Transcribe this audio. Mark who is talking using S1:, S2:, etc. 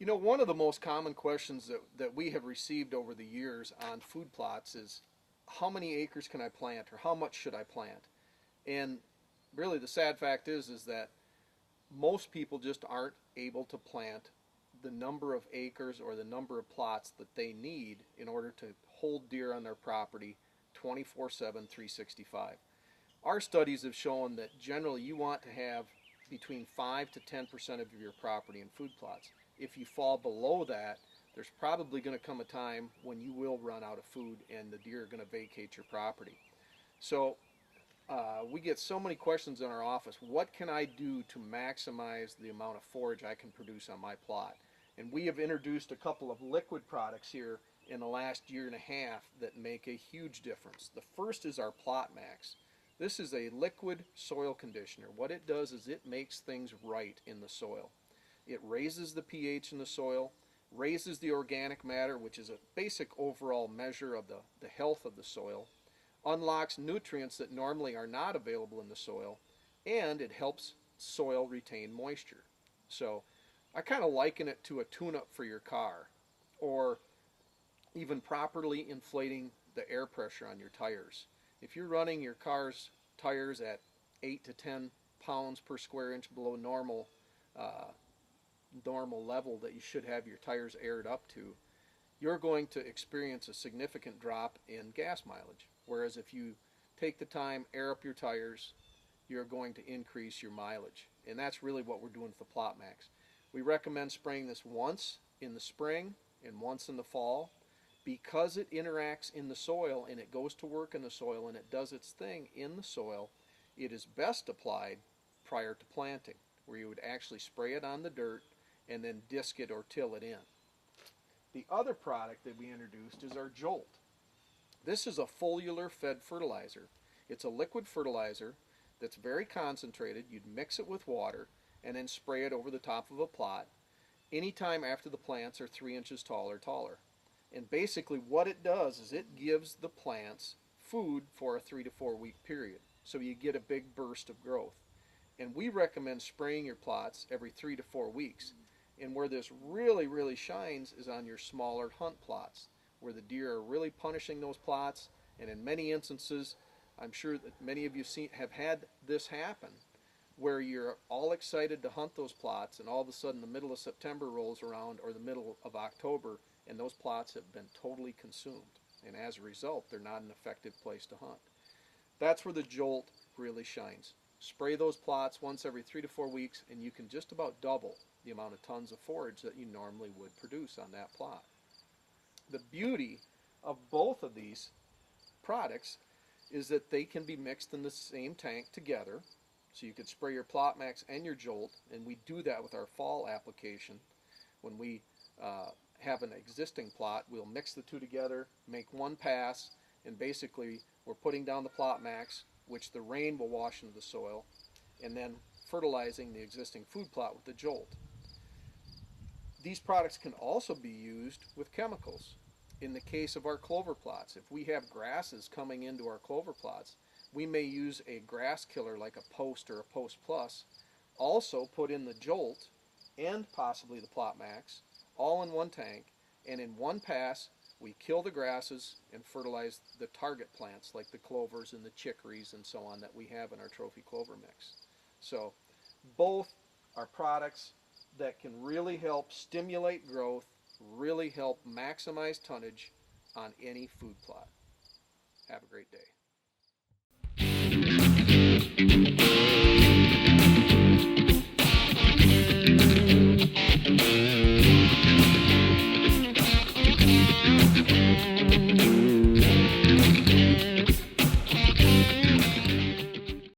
S1: One of the most common questions that we have received over the years on food plots is how many acres can I plant or how much should I plant? And really the sad fact is that most people just aren't able to plant the number of acres or the number of plots that they need in order to hold deer on their property 24/7, 365. Our studies have shown that generally you want to have between 5 to 10% of your property in food plots. If you fall below that, there's probably going to come a time when you will run out of food and the deer are going to vacate your property. So we get so many questions in our office. What can I do to maximize the amount of forage I can produce on my plot? And we have introduced a couple of liquid products here in the last year and a half that make a huge difference. The first is our Plot Max. This is a liquid soil conditioner. What it does is it makes things right in the soil. It raises the pH in the soil, raises the organic matter, which is a basic overall measure of the health of the soil, unlocks nutrients that normally are not available in the soil, and it helps soil retain moisture. So I kind of liken it to a tune-up for your car, or even properly inflating the air pressure on your tires. If you're running your car's tires at 8 to 10 pounds per square inch below normal level that you should have your tires aired up to, you're going to experience a significant drop in gas mileage. Whereas if you take the time, air up your tires, you're going to increase your mileage. And that's really what we're doing with the Plot Max. We recommend spraying this once in the spring and once in the fall. Because it interacts in the soil and it goes to work in the soil and it does its thing in the soil, it is best applied prior to planting, where you would actually spray it on the dirt and then disc it or till it in. The other product that we introduced is our Jolt. This is a foliar fed fertilizer. It's a liquid fertilizer that's very concentrated. You'd mix it with water and then spray it over the top of a plot anytime after the plants are 3 inches tall or taller. And basically what it does is it gives the plants food for a 3 to 4 week period. So you get a big burst of growth. And we recommend spraying your plots every 3 to 4 weeks. And where this really shines is on your smaller hunt plots, where the deer are really punishing those plots. And in many instances, I'm sure that many of you have had this happen, where you're all excited to hunt those plots and all of a sudden the middle of September rolls around or the middle of October and those plots have been totally consumed. And as a result, they're not an effective place to hunt. That's where the Jolt really shines. Spray those plots once every 3 to 4 weeks and you can just about double the amount of tons of forage that you normally would produce on that plot. The beauty of both of these products is that they can be mixed in the same tank together. So you could spray your Plot Max and your Jolt, and we do that with our fall application. When we have an existing plot, we'll mix the two together, make one pass, and basically we're putting down the Plot Max, which the rain will wash into the soil, and then fertilizing the existing food plot with the Jolt. These products can also be used with chemicals. In the case of our clover plots, if we have grasses coming into our clover plots, we may use a grass killer like a Post or a Post Plus, also put in the Jolt and possibly the Plot Max, all in one tank, and in one pass we kill the grasses and fertilize the target plants like the clovers and the chicories and so on that we have in our trophy clover mix. So both are products that can really help stimulate growth, really help maximize tonnage on any food plot. Have a great day.